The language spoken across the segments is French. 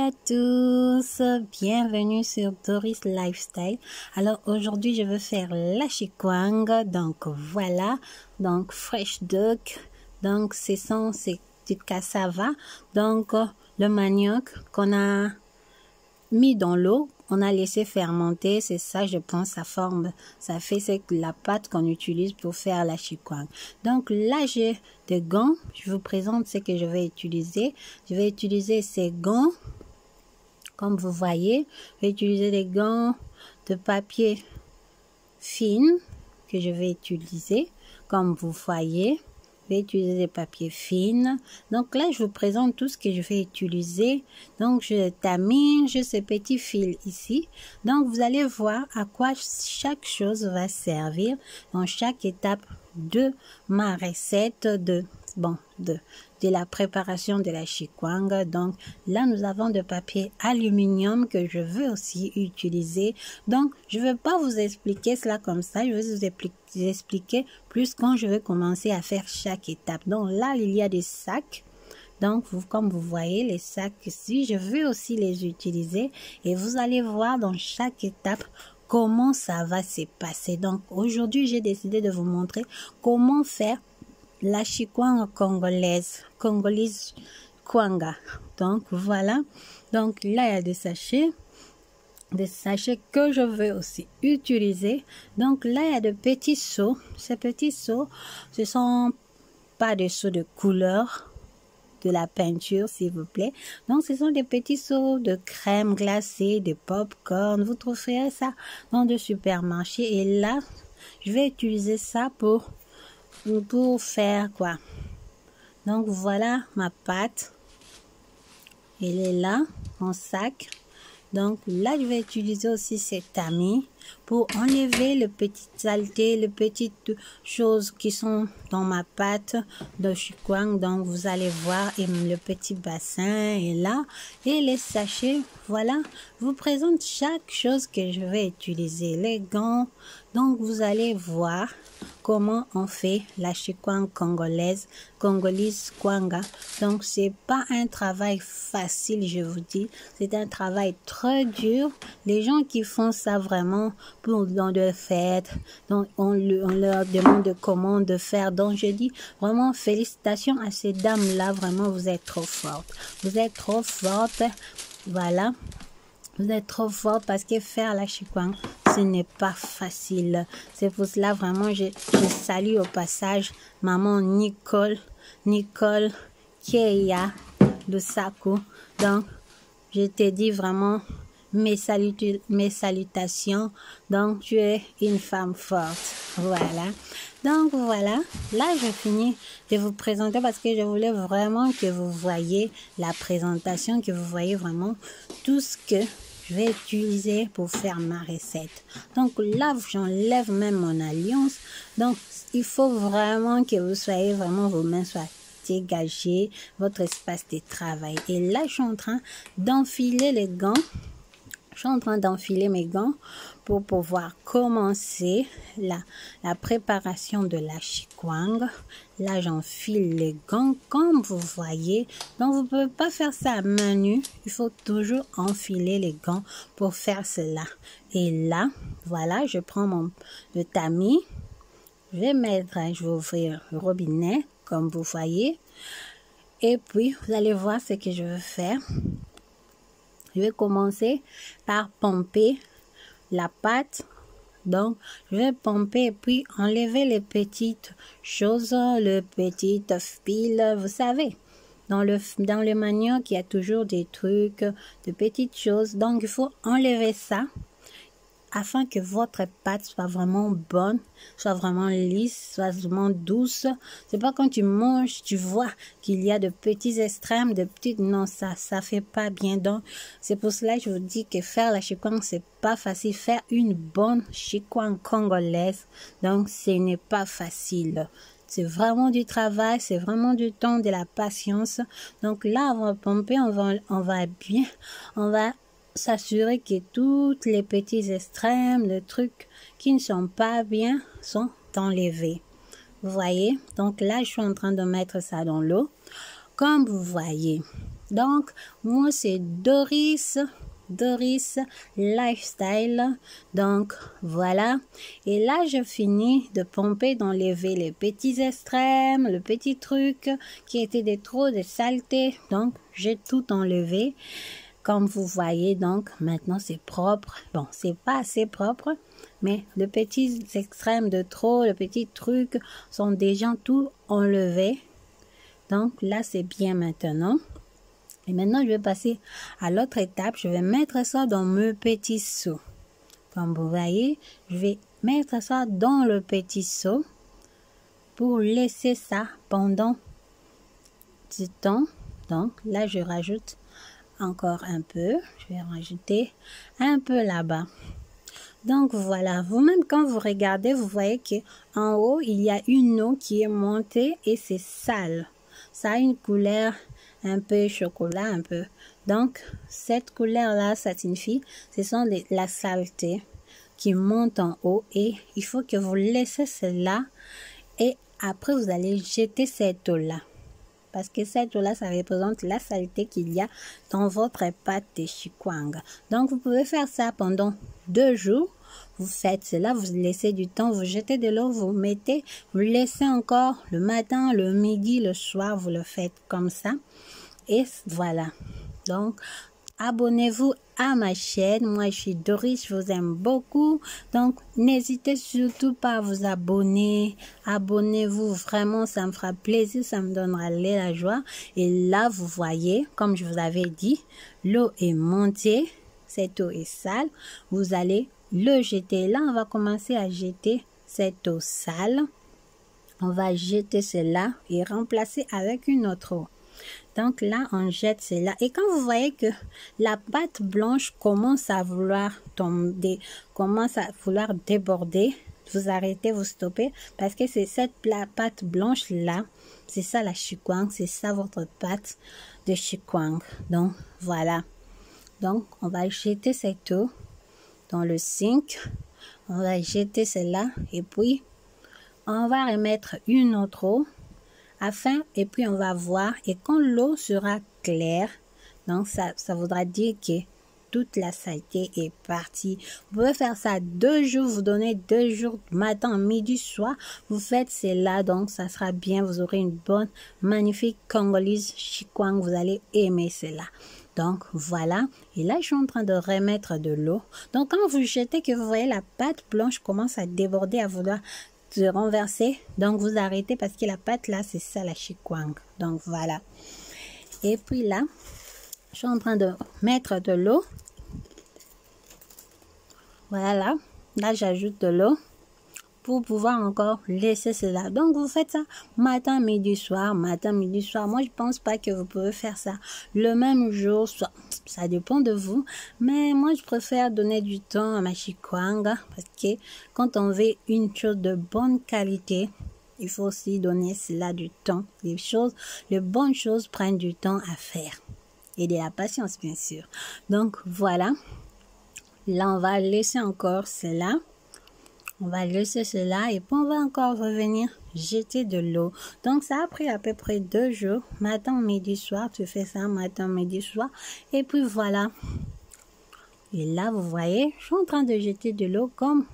à tous, bienvenue sur Doris Lifestyle. Alors aujourd'hui je vais faire la chikwang, donc voilà, donc fresh duck, donc c'est du cassava, donc le manioc qu'on a mis dans l'eau, on a laissé fermenter, c'est ça je pense sa forme, ça fait c'est la pâte qu'on utilise pour faire la chikwang. Donc là j'ai des gants, je vous présente ce que je vais utiliser. Je vais utiliser ces gants, comme vous voyez, je vais utiliser des gants de papier fine que je vais utiliser, comme vous voyez. Je vais utiliser des papiers fines. Donc là, je vous présente tout ce que je vais utiliser. Donc, je termine, j'ai ce petit fil ici. Donc, vous allez voir à quoi chaque chose va servir dans chaque étape de ma recette de la préparation de la chikwang. Donc là nous avons de papier aluminium que je veux aussi utiliser. Donc je ne vais pas vous expliquer cela comme ça, je vais vous expliquer plus quand je vais commencer à faire chaque étape. Donc là il y a des sacs. Donc, comme vous voyez, les sacs ici, je vais aussi les utiliser et vous allez voir dans chaque étape comment ça va se passer. Donc, aujourd'hui, j'ai décidé de vous montrer comment faire la chikwang congolaise kwanga. Donc, voilà. Donc, là, il y a des sachets que je vais aussi utiliser. Donc, là, il y a de petits seaux. Ces petits seaux, ce sont pas des seaux de couleur de la peinture s'il vous plaît. Donc ce sont des petits seaux de crème glacée, de popcorn. Vous trouverez ça dans des supermarchés. Et là, je vais utiliser ça pour faire quoi? Donc voilà ma pâte. Elle est là en sac. Donc là, je vais utiliser aussi cet tamis pour enlever les petites saletés, les petites choses qui sont dans ma pâte de chikwang. Donc vous allez voir, et le petit bassin est là et les sachets. Voilà, je vous présente chaque chose que je vais utiliser. Les gants. Donc vous allez voir comment on fait la chikwang congolaise kwanga. Donc c'est pas un travail facile, je vous dis, c'est un travail très dur. Les gens qui font ça vraiment pour dans de fêtes, donc on leur demande de comment de faire. Donc je dis vraiment félicitations à ces dames là, vraiment vous êtes trop fortes, vous êtes trop fortes. Voilà, vous êtes trop fortes parce que faire la chikwang ce n'est pas facile. C'est pour cela vraiment je salue au passage maman Nicole Keia de Saku. Donc je te dis vraiment mes salutations. Donc tu es une femme forte. Voilà. Donc voilà, là je finis de vous présenter parce que je voulais vraiment que vous voyez la présentation, que vous voyez vraiment tout ce que je vais utiliser pour faire ma recette. Donc là, j'enlève même mon alliance. Donc, il faut vraiment que vous soyez vraiment, vos mains soient dégagées, votre espace de travail. Et là, je suis en train d'enfiler les gants. Je suis en train d'enfiler mes gants pour pouvoir commencer la préparation de la chikwang. Là, j'enfile les gants comme vous voyez. Donc, vous ne pouvez pas faire ça à main nue. Il faut toujours enfiler les gants pour faire cela. Et là, voilà, je prends le tamis. Je vais ouvrir le robinet comme vous voyez. Et puis, vous allez voir ce que je vais faire. Je vais commencer par pomper la pâte. Donc, je vais pomper et puis enlever les petites choses, les petites fils, vous savez. Dans le manioc, il y a toujours des trucs, de petites choses. Donc, il faut enlever ça afin que votre pâte soit vraiment bonne, soit vraiment lisse, soit vraiment douce. C'est pas quand tu manges, tu vois qu'il y a de petits extrêmes, de petites... Non, ça fait pas bien. Donc, c'est pour cela que je vous dis que faire la chikwang, c'est pas facile. Faire une bonne chikwang congolaise, donc ce n'est pas facile. C'est vraiment du travail, c'est vraiment du temps, de la patience. Donc là, on va pomper, on va s'assurer que toutes les petits extrêmes, les trucs qui ne sont pas bien sont enlevés. Vous voyez? Donc là, je suis en train de mettre ça dans l'eau. Comme vous voyez. Donc, moi, c'est Doris Lifestyle. Donc, voilà. Et là, je finis de pomper, d'enlever les petits extrêmes, le petit truc qui était de trop de saleté. Donc, j'ai tout enlevé. Comme vous voyez, donc, maintenant, c'est propre. Bon, c'est pas assez propre, mais le petit extrême de trop, le petit truc sont déjà tout enlevés. Donc, là, c'est bien maintenant. Et maintenant, je vais passer à l'autre étape. Je vais mettre ça dans mon petit seau. Comme vous voyez, je vais mettre ça dans le petit seau pour laisser ça pendant du temps. Donc, là, je rajoute encore un peu. Je vais rajouter un peu là-bas. Donc, voilà. Vous-même, quand vous regardez, vous voyez qu'en haut, il y a une eau qui est montée et c'est sale. Ça a une couleur un peu chocolat, un peu. Donc, cette couleur-là, ça signifie, ce sont la saleté qui monte en haut et il faut que vous laissez cela et après, vous allez jeter cette eau-là. Parce que cette eau-là, ça représente la saleté qu'il y a dans votre pâte de chikwang. Donc, vous pouvez faire ça pendant 2 jours. Vous faites cela, vous laissez du temps, vous jetez de l'eau, vous mettez, vous laissez encore le matin, le midi, le soir, vous le faites comme ça. Et voilà. Donc, abonnez-vous à ma chaîne. Moi, je suis Doris, je vous aime beaucoup. Donc, n'hésitez surtout pas à vous abonner. Abonnez-vous, vraiment, ça me fera plaisir, ça me donnera la joie. Et là, vous voyez, comme je vous avais dit, l'eau est montée. Cette eau est sale. Vous allez le jeter. Là, on va commencer à jeter cette eau sale. On va jeter cela et remplacer avec une autre eau. Donc là, on jette cela. Et quand vous voyez que la pâte blanche commence à vouloir tomber, commence à vouloir déborder, vous arrêtez, vous stoppez. Parce que c'est cette pâte blanche-là, c'est ça la chikwang, c'est ça votre pâte de chikwang. Donc, voilà. Donc, on va jeter cette eau dans le sink. On va jeter cela et puis on va remettre une autre eau afin et puis on va voir et quand l'eau sera claire, donc ça voudra dire que toute la saleté est partie. Vous pouvez faire ça 2 jours, vous donnez 2 jours, matin, midi, soir, vous faites cela, donc ça sera bien, vous aurez une bonne, magnifique Congolese chikwang, vous allez aimer cela. Donc voilà, et là je suis en train de remettre de l'eau. Donc quand vous jetez que vous voyez la pâte blanche commence à déborder, à vouloir se renverser, donc vous arrêtez parce que la pâte là c'est ça la chikwang. Donc voilà. Et puis là, je suis en train de mettre de l'eau. Voilà, là j'ajoute de l'eau pour pouvoir encore laisser cela. Donc vous faites ça matin, midi, soir, matin, midi, soir. Moi je pense pas que vous pouvez faire ça le même jour, soit ça dépend de vous, mais moi je préfère donner du temps à ma chikwang parce que quand on veut une chose de bonne qualité, il faut aussi donner cela du temps. Les bonnes choses prennent du temps à faire et de la patience bien sûr. Donc voilà, là on va laisser encore cela. On va laisser cela et puis on va encore revenir jeter de l'eau. Donc ça a pris à peu près 2 jours. Matin, midi, soir, tu fais ça matin, midi, soir. Et puis voilà. Et là, vous voyez, je suis en train de jeter de l'eau comme, vous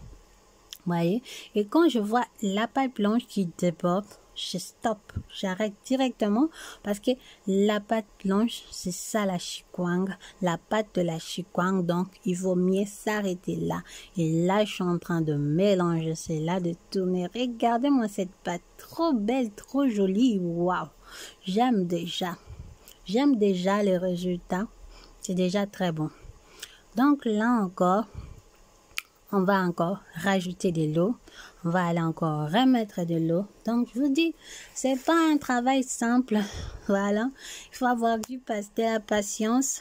voyez. Et quand je vois la pâte blanche qui déborde, je stoppe, j'arrête directement parce que la pâte blanche, c'est ça la chikwang, la pâte de la chikwang, donc il vaut mieux s'arrêter là. Et là, je suis en train de mélanger cela, de tourner. Regardez-moi cette pâte, trop belle, trop jolie, waouh, j'aime déjà les résultats, c'est déjà très bon. Donc là encore, on va encore rajouter de l'eau. On va aller encore remettre de l'eau. Donc, je vous dis, c'est pas un travail simple. Voilà. Il faut avoir de la patience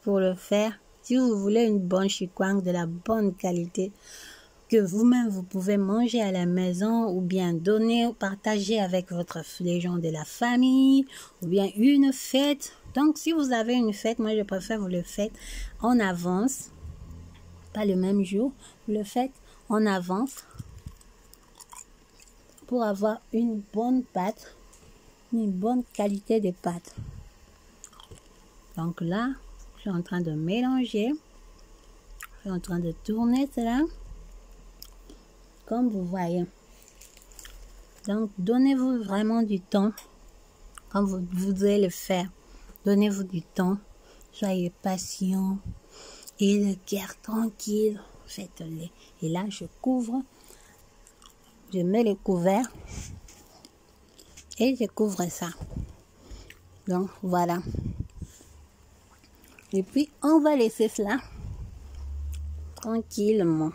pour le faire. Si vous voulez une bonne chikwang de la bonne qualité, que vous-même vous pouvez manger à la maison ou bien donner ou partager avec les gens de la famille ou bien une fête. Donc, si vous avez une fête, moi je préfère vous le faites en avance. Pas le même jour, vous le faites en avance pour avoir une bonne pâte, une bonne qualité de pâte. Donc là, je suis en train de mélanger. Je suis en train de tourner cela. Comme vous voyez. Donc, donnez-vous vraiment du temps. Quand vous voudrez le faire, donnez-vous du temps. Soyez patient. Et le cœur tranquille. Faites-le. Et là, je couvre. Je mets le couvert. Et je couvre ça. Donc, voilà. Et puis, on va laisser cela tranquillement.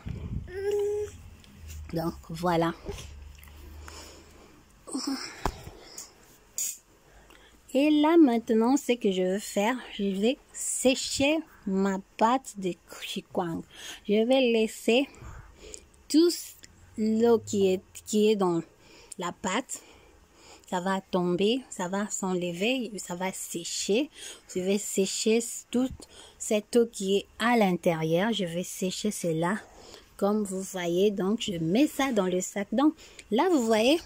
Donc, voilà. Et là, maintenant, ce que je vais faire, je vais sécher ma pâte de chikwang. Je vais laisser tout l'eau qui est dans la pâte. Ça va tomber, ça va s'enlever, ça va sécher. Je vais sécher toute cette eau qui est à l'intérieur. Je vais sécher cela comme vous voyez. Donc, je mets ça dans le sac. Donc, là, vous voyez,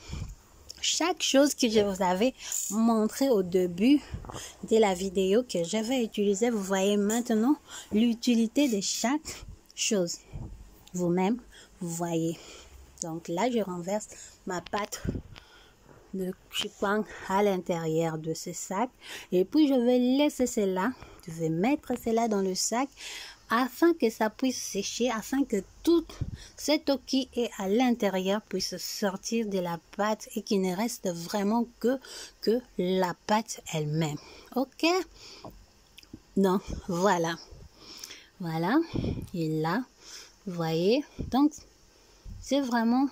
chaque chose que je vous avais montré au début de la vidéo que je vais utiliser, vous voyez maintenant l'utilité de chaque chose. Vous-même, vous voyez. Donc, là, je renverse ma pâte de chikwang à l'intérieur de ce sac et puis je vais laisser cela, je vais mettre cela dans le sac afin que ça puisse sécher, afin que toute cette eau qui est à l'intérieur puisse sortir de la pâte et qu'il ne reste vraiment que la pâte elle-même. Ok? Donc voilà, et là vous voyez, donc c'est vraiment,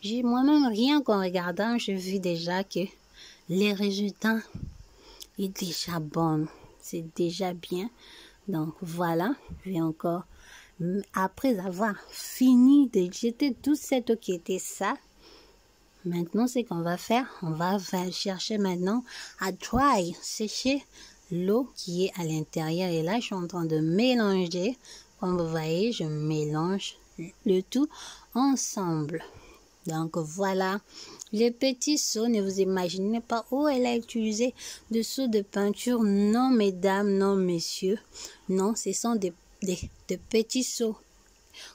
j'ai moi-même rien qu'en regardant, je vis déjà que les résultats est déjà bon. C'est déjà bien. Donc voilà, je vais encore, après avoir fini de jeter toute cette eau qui était ça, maintenant ce qu'on va faire, on va chercher maintenant à dry, sécher l'eau qui est à l'intérieur. Et là, je suis en train de mélanger. Comme vous voyez, je mélange le tout ensemble. Donc voilà, les petits seaux, ne vous imaginez pas où elle a utilisé de seaux de peinture. Non mesdames, non messieurs, non, ce sont de petits seaux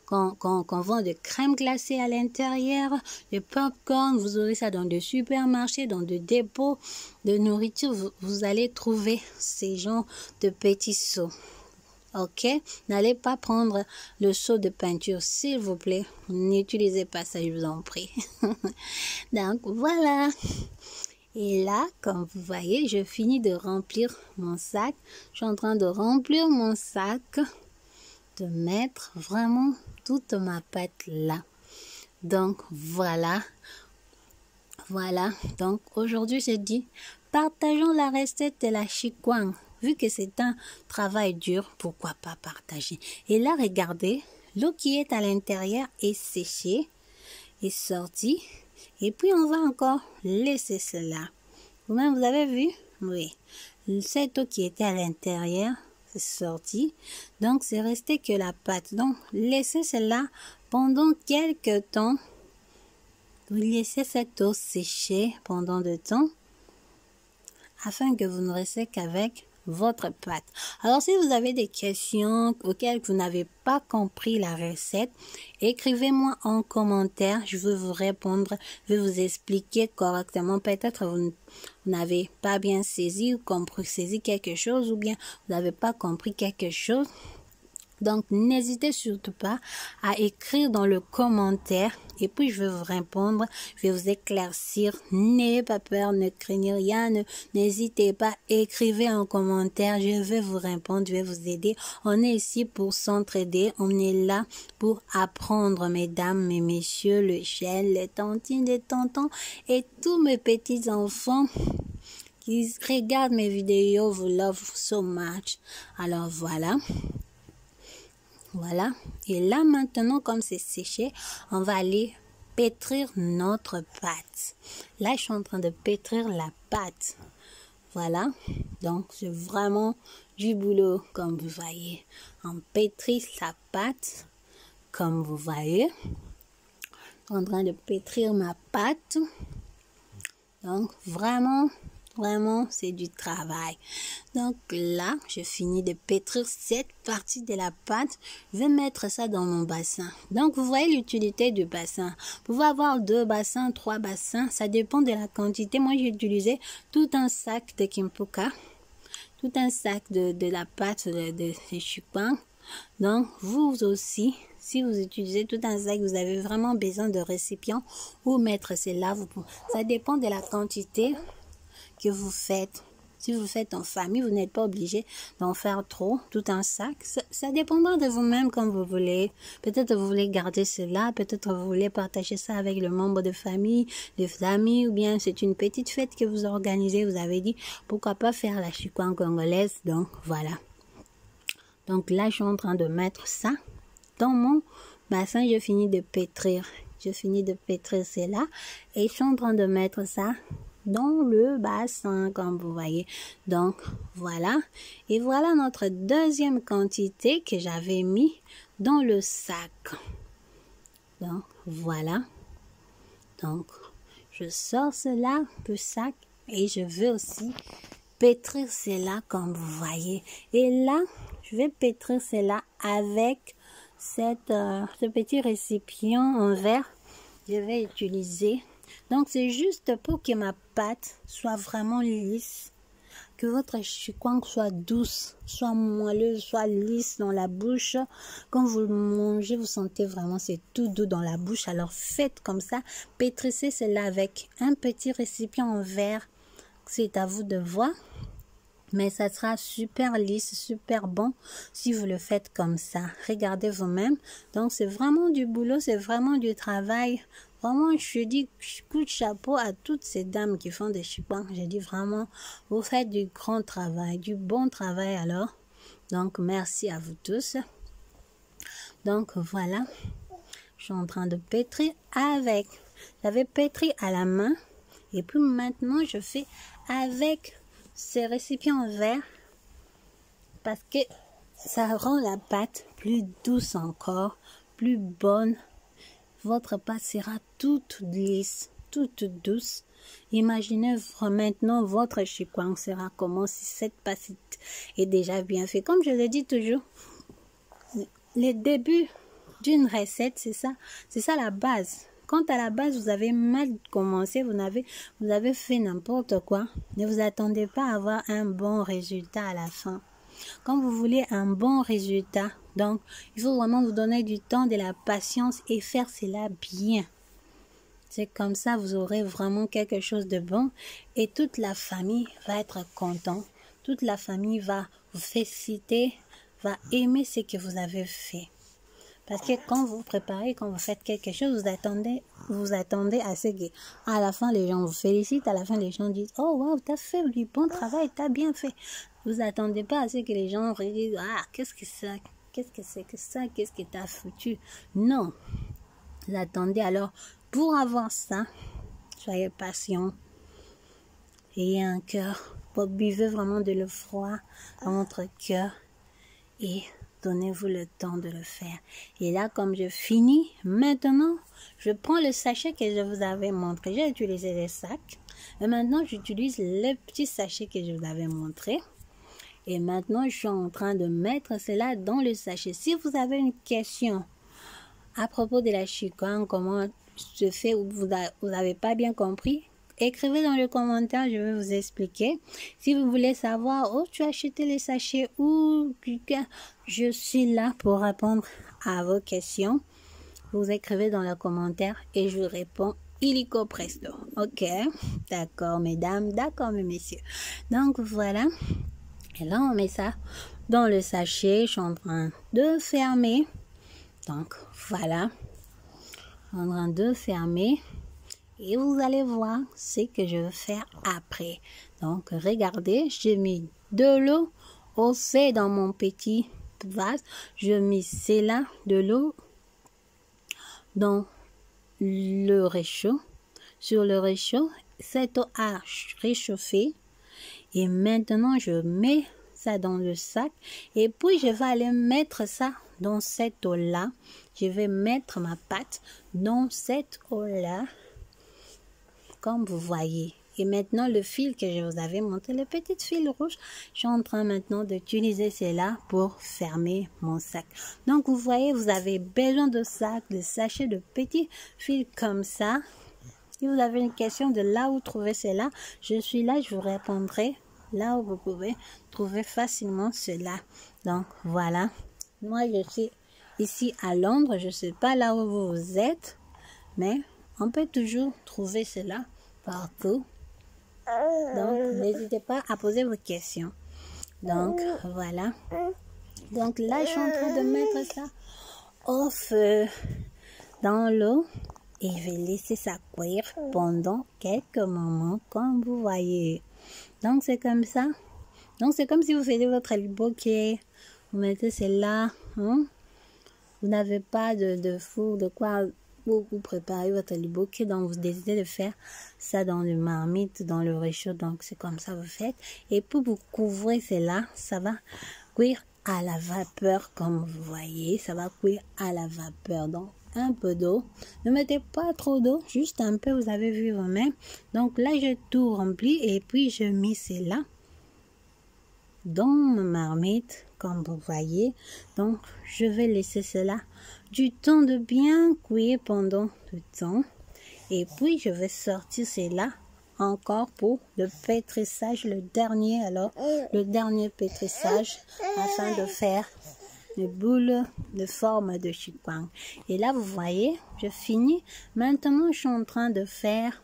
qu'on vend de crème glacée à l'intérieur, de popcorn. Vous aurez ça dans des supermarchés, dans des dépôts de nourriture. Vous allez trouver ces genres de petits seaux. Ok, n'allez pas prendre le seau de peinture, s'il vous plaît. N'utilisez pas ça, je vous en prie. Donc voilà. Et là, comme vous voyez, je finis de remplir mon sac. Je suis en train de remplir mon sac, de mettre vraiment toute ma pâte là. Donc voilà. Voilà. Donc aujourd'hui, j'ai dit, partageons la recette de la chikwang. Vu que c'est un travail dur, pourquoi pas partager? Et là, regardez, l'eau qui est à l'intérieur est séchée, est sortie. Et puis, on va encore laisser cela. Vous-même, vous avez vu? Oui. Cette eau qui était à l'intérieur, c'est sorti. Donc, c'est resté que la pâte. Donc, laissez cela pendant quelques temps. Vous laissez cette eau sécher pendant de temps, afin que vous ne restez qu'avec votre pâte. Alors, si vous avez des questions auxquelles vous n'avez pas compris la recette, écrivez-moi en commentaire. Je vais vous répondre, je vais vous expliquer correctement. Peut-être vous n'avez pas bien saisi ou saisi quelque chose, ou bien vous n'avez pas compris quelque chose. Donc, n'hésitez surtout pas à écrire dans le commentaire et puis je vais vous répondre, je vais vous éclaircir. N'ayez pas peur, ne craignez rien, n'hésitez pas, écrivez en commentaire, je vais vous répondre, je vais vous aider. On est ici pour s'entraider, on est là pour apprendre, mesdames et messieurs, le chien, les tantines, les tontons et tous mes petits enfants qui regardent mes vidéos, vous love so much. Alors voilà. Voilà, et là maintenant, comme c'est séché, on va aller pétrir notre pâte. Là, je suis en train de pétrir la pâte. Voilà, donc c'est vraiment du boulot, comme vous voyez. On pétrit la pâte, comme vous voyez. Je suis en train de pétrir ma pâte. Donc, vraiment, Vraiment, c'est du travail. Donc là, je finis de pétrir cette partie de la pâte. Je vais mettre ça dans mon bassin. Donc, vous voyez l'utilité du bassin. Vous pouvez avoir 2 bassins, 3 bassins. Ça dépend de la quantité. Moi, j'ai utilisé tout un sac de kimpuka. Tout un sac de la pâte de chikwan. Donc, vous aussi, si vous utilisez tout un sac, vous avez vraiment besoin de récipients où mettre cela. Ça dépend de la quantité que vous faites. Si vous faites en famille, vous n'êtes pas obligé d'en faire trop, tout un sac. Ça dépendra de vous-même comme vous voulez. Peut-être vous voulez garder cela, peut-être vous voulez partager ça avec le membre de famille, les amis, ou bien c'est une petite fête que vous organisez. Vous avez dit, pourquoi pas faire la chikwan congolaise. Donc, voilà. Donc là, je suis en train de mettre ça dans mon bassin. Je finis de pétrir. Je finis de pétrir cela et je suis en train de mettre ça dans le bassin, comme vous voyez. Donc, voilà. Et voilà notre deuxième quantité que j'avais mis dans le sac. Donc, voilà. Donc, je sors cela du sac et je vais aussi pétrir cela, comme vous voyez. Et là, je vais pétrir cela avec ce petit récipient en verre. Je vais utiliser. Donc, c'est juste pour que ma pâte soit vraiment lisse, que votre chikwan soit douce, soit moelleuse, soit lisse dans la bouche. Quand vous le mangez, vous sentez vraiment, c'est tout doux dans la bouche. Alors, faites comme ça. Pétrissez cela avec un petit récipient en verre. C'est à vous de voir. Mais ça sera super lisse, super bon si vous le faites comme ça. Regardez vous-même. Donc, c'est vraiment du boulot, c'est vraiment du travail. Vraiment, je dis coup de chapeau à toutes ces dames qui font des chikwans. Je dis vraiment, vous faites du grand travail, du bon travail alors. Donc, merci à vous tous. Donc, voilà. Je suis en train de pétrir avec. J'avais pétri à la main. Et puis maintenant, je fais avec ces récipients en verre parce que ça rend la pâte plus douce encore, plus bonne. Votre pâte sera toute lisse, toute douce. Imaginez maintenant votre chikwan sera comment si cette pâte est déjà bien faite. Comme je le dis toujours, le début d'une recette, c'est ça la base. Quand à la base, vous avez mal commencé, vous avez fait n'importe quoi, ne vous attendez pas à avoir un bon résultat à la fin. Quand vous voulez un bon résultat, donc, il faut vraiment vous donner du temps, de la patience et faire cela bien. C'est comme ça, vous aurez vraiment quelque chose de bon et toute la famille va être contente. Toute la famille va vous féliciter, va aimer ce que vous avez fait. Parce que quand vous préparez, quand vous faites quelque chose, vous attendez à ce que, à la fin, les gens vous félicitent, à la fin, les gens disent, oh, wow, t'as fait du bon travail, t'as bien fait. Vous attendez pas à ce que les gens disent, ah, qu'est-ce que c'est que ça, qu'est-ce que t'as foutu. Non. Vous attendez alors, pour avoir ça, soyez patient. Ayez un cœur, buvez vraiment de l'eau froide dans votre cœur et donnez-vous le temps de le faire. Et là, comme je finis, maintenant, je prends le sachet que je vous avais montré. J'ai utilisé les sacs. Et maintenant, j'utilise le petit sachet que je vous avais montré. Et maintenant, je suis en train de mettre cela dans le sachet. Si vous avez une question à propos de la chikwan, comment se fait ou vous n'avez pas bien compris, écrivez dans le commentaire, je vais vous expliquer. Si vous voulez savoir où tu as acheté les sachets ou je suis là pour répondre à vos questions. Vous écrivez dans le commentaire et je vous réponds illico presto. Ok, d'accord mesdames, d'accord mes messieurs. Donc voilà. Et là on met ça dans le sachet. Je suis en train de fermer. Donc voilà. En train de fermer. Et vous allez voir ce que je vais faire après. Donc, regardez, j'ai mis de l'eau aussi dans mon petit vase. Je mets cela, de l'eau, dans le réchaud. Sur le réchaud, cette eau a réchauffé. Et maintenant, je mets ça dans le sac. Et puis, je vais aller mettre ça dans cette eau-là. Je vais mettre ma pâte dans cette eau-là. Comme vous voyez, Et maintenant, le fil que je vous avais montré, le petit fil rouge, je suis en train maintenant d'utiliser cela pour fermer mon sac. Donc, vous voyez, vous avez besoin de sacs, de sachets, de petits fils comme ça. Si vous avez une question de là où trouver cela, je suis là, je vous répondrai là où vous pouvez trouver facilement cela. Donc, voilà. Moi, je suis ici à Londres. Je ne sais pas là où vous êtes, mais on peut toujours trouver cela partout. Donc, n'hésitez pas à poser vos questions. Donc, voilà. Donc, là, je suis en train de mettre ça au feu dans l'eau. Et je vais laisser ça cuire pendant quelques moments, comme vous voyez. Donc, c'est comme ça. Donc, c'est comme si vous faisiez votre bokeh. Vous mettez cela. Hein? Vous n'avez pas de four, de quoi vous préparez votre bokeh. Donc, vous décidez de faire ça dans le marmite, dans le réchaud. Donc, c'est comme ça vous faites. Et puis, vous couvrez cela. Ça va cuire à la vapeur, comme vous voyez. Ça va cuire à la vapeur. Donc, un peu d'eau. Ne mettez pas trop d'eau, juste un peu, vous avez vu vous-même. Donc là, j'ai tout rempli et puis je mets cela dans ma marmite, comme vous voyez. Donc, je vais laisser cela du temps de bien cuire pendant le temps. Et puis, je vais sortir cela encore pour le pétrissage, le dernier pétrissage afin de faire les boules de forme de chikwang. Et là, vous voyez, je finis. Maintenant, je suis en train de faire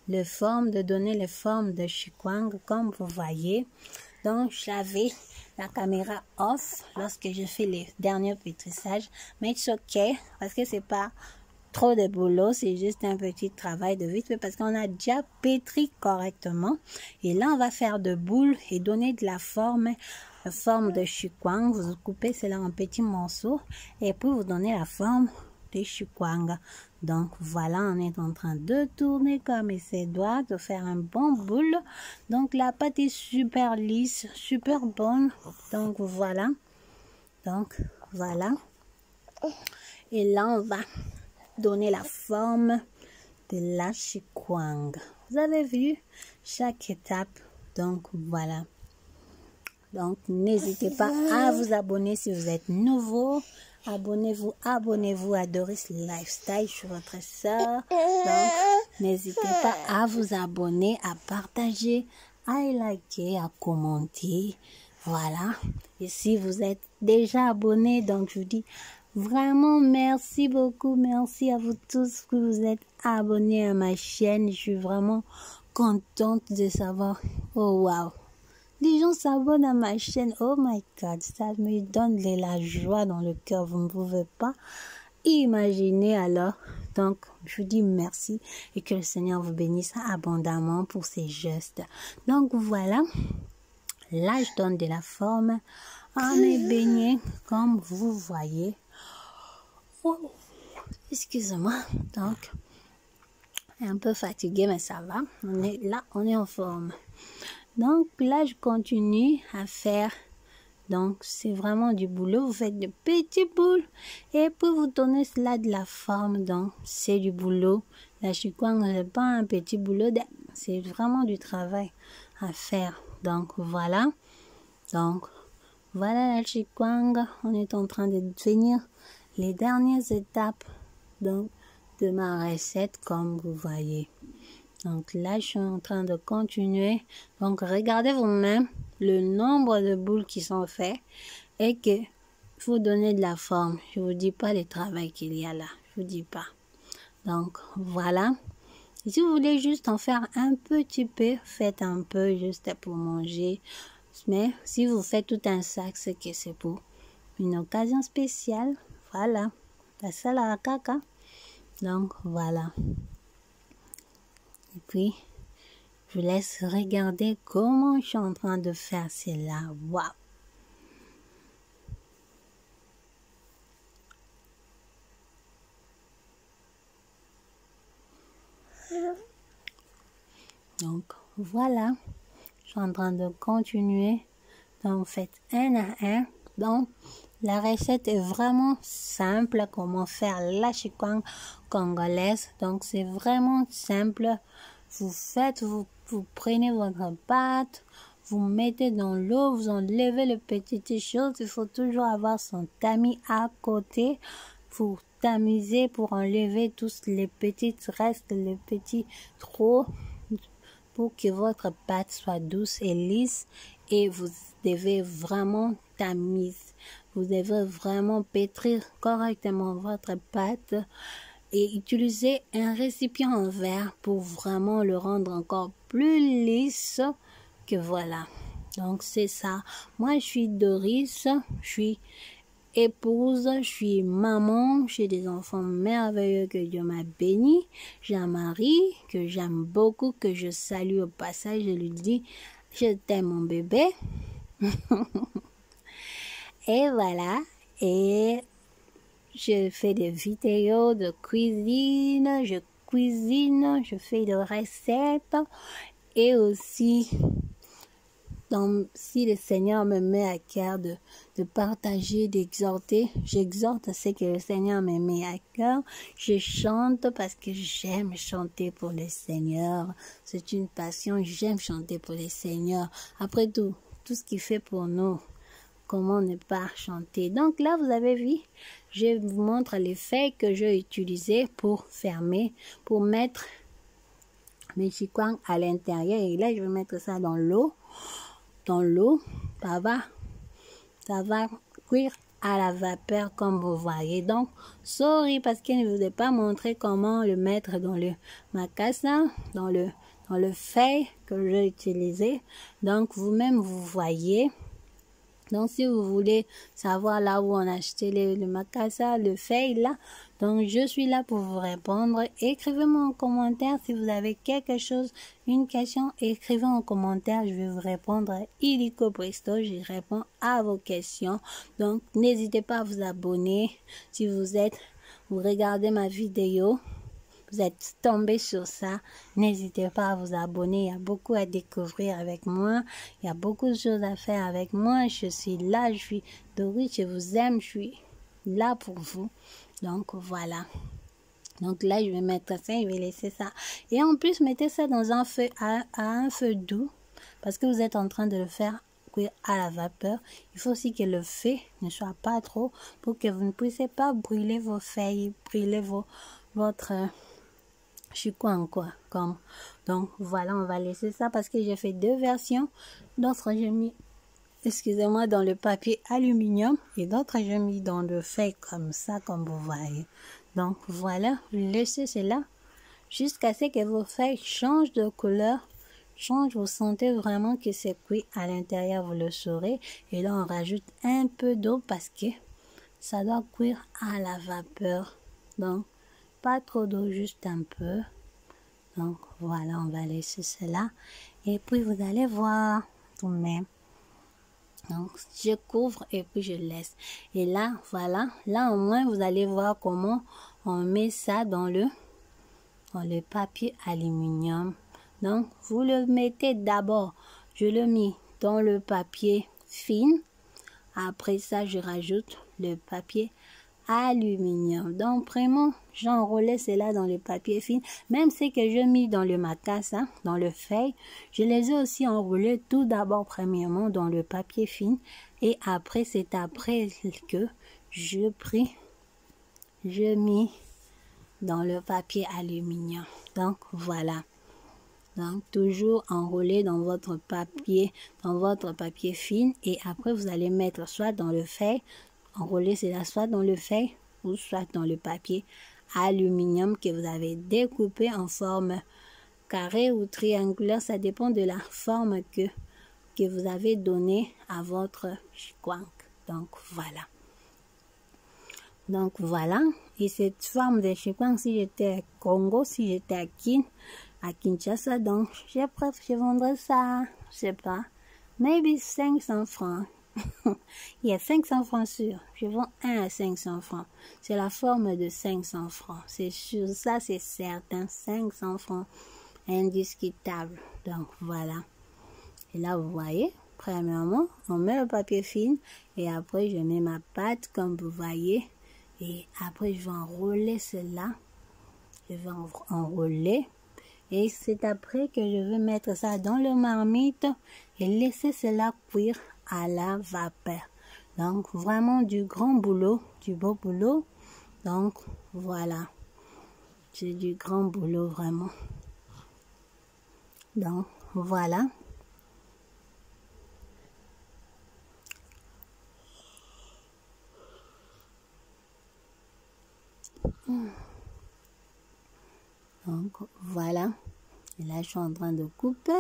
donner les formes de chikwang, comme vous voyez. Donc, j'avais la caméra off lorsque je fais les derniers pétrissages. Mais c'est ok, parce que c'est pas trop de boulot, c'est juste un petit travail de vite fait parce qu'on a déjà pétri correctement. Et là, on va faire de boules et donner de la forme de chikwang. Vous coupez cela en petits morceaux et puis vous donnez la forme de chikwang. Donc voilà, on est en train de tourner comme il se doit, de faire un bon boule. Donc la pâte est super lisse, super bonne. Donc voilà. Et là, on va donner la forme de la chikwang. Vous avez vu chaque étape. Donc voilà. Donc, n'hésitez pas à vous abonner si vous êtes nouveau. Abonnez-vous à Doris Lifestyle, je suis votre soeur. Donc, n'hésitez pas à vous abonner, à partager, à liker, à commenter. Voilà. Et si vous êtes déjà abonné, donc je vous dis vraiment merci beaucoup. Merci à vous tous que vous êtes abonnés à ma chaîne. Je suis vraiment contente de savoir. Oh, wow. Les gens s'abonnent à ma chaîne. Oh my God, ça me donne de la joie dans le cœur. Vous ne pouvez pas imaginer alors. Donc, je vous dis merci et que le Seigneur vous bénisse abondamment pour ces gestes. Donc, voilà. Là, je donne de la forme à mes beignets, comme vous voyez. Oh, excusez-moi. Donc, un peu fatigué, mais ça va. On est en forme. Donc là, je continue à faire. Donc, c'est vraiment du boulot. Vous faites de petits boules et puis vous donnez cela de la forme. Donc, c'est du boulot. La chikwang, ce n'est pas un petit boulot. C'est vraiment du travail à faire. Donc, voilà. Donc, voilà la chikwang. On est en train de finir les dernières étapes donc, de ma recette, comme vous voyez. Donc là, je suis en train de continuer. Donc, regardez vous-même le nombre de boules qui sont faites et que faut donner de la forme. Je vous dis pas le travail qu'il y a là. Je vous dis pas. Donc, voilà. Et si vous voulez juste en faire un petit peu, faites un peu juste pour manger. Mais si vous faites tout un sac, c'est que c'est pour une occasion spéciale. Voilà. La salle à la caca. Donc, voilà. Et puis, je vous laisse regarder comment je suis en train de faire cela. Waouh! Donc, voilà. Je suis en train de continuer. Donc, faites un à un. Donc, la recette est vraiment simple. Comment faire la chikwang congolaise. Donc, c'est vraiment simple. vous prenez votre pâte, vous mettez dans l'eau, vous enlevez le petit chose. Il faut toujours avoir son tamis à côté pour tamiser, pour enlever tous les petits restes, les petits trop, pour que votre pâte soit douce et lisse. Et vous devez vraiment tamiser. Vous devez vraiment pétrir correctement votre pâte et utiliser un récipient en verre pour vraiment le rendre encore plus lisse que voilà. Donc c'est ça. Moi je suis Doris, je suis épouse, je suis maman, j'ai des enfants merveilleux que Dieu m'a béni. J'ai un mari que j'aime beaucoup, que je salue au passage, je lui dis je t'aime mon bébé. Et voilà, et je fais des vidéos de cuisine, je fais des recettes et aussi, si le Seigneur me met à cœur de partager, d'exhorter, j'exhorte ce que le Seigneur me met à cœur. Je chante parce que j'aime chanter pour le Seigneur. C'est une passion, j'aime chanter pour le Seigneur. Après tout ce qu'il fait pour nous. Comment ne pas chanter. Donc là, vous avez vu, je vous montre les feuilles que j'ai utilisées pour fermer, pour mettre mes chikwang à l'intérieur. Et là, je vais mettre ça dans l'eau. Dans l'eau, ça va cuire à la vapeur comme vous voyez. Donc, sorry parce que je ne vous ai pas montré comment le mettre dans le macassa, dans le feuille que j'ai utilisé. Donc, vous-même, vous voyez. Donc, si vous voulez savoir là où on a acheté le macassa, le feuille là, donc je suis là pour vous répondre. Écrivez-moi en commentaire si vous avez quelque chose, une question, écrivez en commentaire, je vais vous répondre illico presto, je réponds à vos questions. Donc, n'hésitez pas à vous abonner si vous regardez ma vidéo. Vous êtes tombé sur ça, n'hésitez pas à vous abonner, il y a beaucoup à découvrir avec moi, il y a beaucoup de choses à faire avec moi, je suis là, je suis Doris, je vous aime, je suis là pour vous, donc voilà. Donc là, je vais mettre ça, je vais laisser ça. Et en plus, mettez ça dans un feu, à un feu doux, parce que vous êtes en train de le faire cuire à la vapeur. Il faut aussi que le feu ne soit pas trop, pour que vous ne puissiez pas brûler vos feuilles, brûler votre... chikwang quoi, comme donc voilà, on va laisser ça parce que j'ai fait deux versions. D'autres j'ai mis, excusez-moi, dans le papier aluminium et d'autres j'ai mis dans le feuille comme ça, comme vous voyez. Donc voilà, vous laissez cela jusqu'à ce que vos feuilles changent de couleur, vous sentez vraiment que c'est cuit à l'intérieur, vous le saurez. Et là on rajoute un peu d'eau parce que ça doit cuire à la vapeur, donc pas trop d'eau, juste un peu. Donc voilà, on va laisser cela et puis vous allez voir vous-même. Donc je couvre et puis je laisse. Et là, voilà, là au moins vous allez voir comment on met ça dans le papier aluminium. Donc vous le mettez d'abord, je le mets dans le papier fin. Après ça, je rajoute le papier aluminium. Donc vraiment, j'enroulais cela dans le papier fin. Même ce que je mis dans le macassa, dans le feuille, je les ai aussi enroulés tout d'abord premièrement dans le papier fin. Et après, c'est après que je mis dans le papier aluminium. Donc voilà. Donc toujours enroulé dans votre papier fin. Et après, vous allez mettre soit dans le feuille, enrouler cela soit dans le feuille ou soit dans le papier aluminium que vous avez découpé en forme carrée ou triangulaire. Ça dépend de la forme que vous avez donnée à votre chikwang. Donc voilà. Donc voilà. Et cette forme de chikwang, si j'étais à Congo, si j'étais à Kinshasa, donc je vendrais ça, je sais pas, maybe 500 francs. Il y a 500 francs sûr. Je vends un à 500 francs. C'est la forme de 500 francs. C'est sûr, ça c'est certain. 500 francs indiscutable. Donc voilà. Et là vous voyez, premièrement, on met le papier fin et après je mets ma pâte comme vous voyez. Et après je vais enrouler cela. Je vais enrouler. Et c'est après que je vais mettre ça dans le marmite et laisser cela cuire à la vapeur. Donc vraiment du grand boulot, du beau boulot. Donc voilà, c'est du grand boulot vraiment. Donc voilà. Donc voilà, et là je suis en train de couper.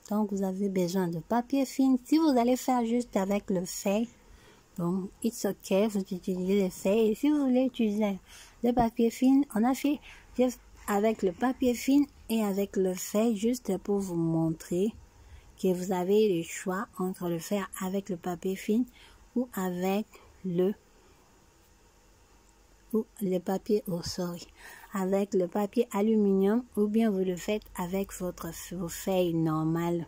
Donc vous avez besoin de papier film. Si vous allez faire juste avec le feuille, donc it's ok, vous utilisez le feuille. Et si vous voulez utiliser le papier film, on a fait juste avec le papier film et avec le feuille, juste pour vous montrer que vous avez le choix entre le faire avec le papier film ou avec le papier, avec le papier aluminium, ou bien vous le faites avec vos feuilles normales,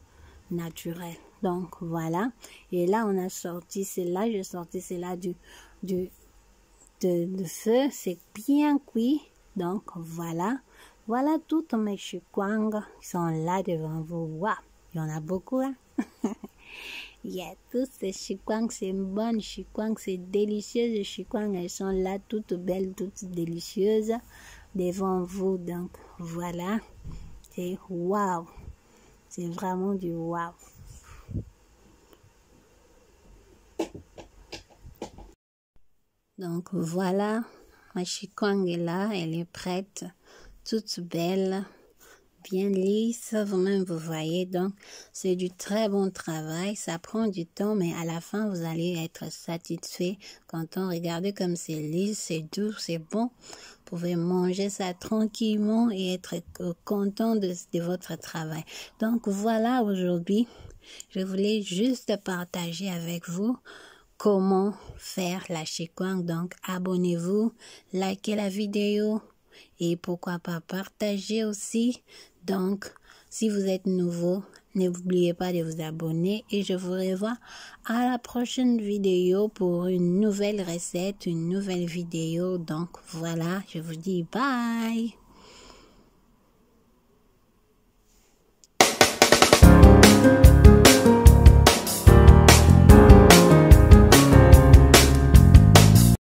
naturelles. Donc voilà, et là on a sorti cela, j'ai sorti cela du feu, c'est bien cuit. Donc voilà, voilà toutes mes chikwang qui sont là devant vous. Waouh, il y en a beaucoup, hein. Yeah, toutes ces chikwang, c'est bonne chikwang, c'est délicieux. Les chikwang, elles sont là, toutes belles, toutes délicieuses devant vous. Donc voilà, c'est waouh, c'est vraiment du waouh. Donc voilà, ma chikwang est là, elle est prête, toute belle, bien lisse, vous-même vous voyez. Donc c'est du très bon travail, ça prend du temps, mais à la fin vous allez être satisfait quand on regarde comme c'est lisse, c'est doux, c'est bon. Vous pouvez manger ça tranquillement et être content de votre travail. Donc voilà, aujourd'hui je voulais juste partager avec vous comment faire la chikwang. Donc abonnez-vous, likez la vidéo et pourquoi pas partager aussi. Donc si vous êtes nouveau, n'oubliez pas de vous abonner et je vous revois à la prochaine vidéo pour une nouvelle recette, une nouvelle vidéo. Donc voilà, je vous dis bye.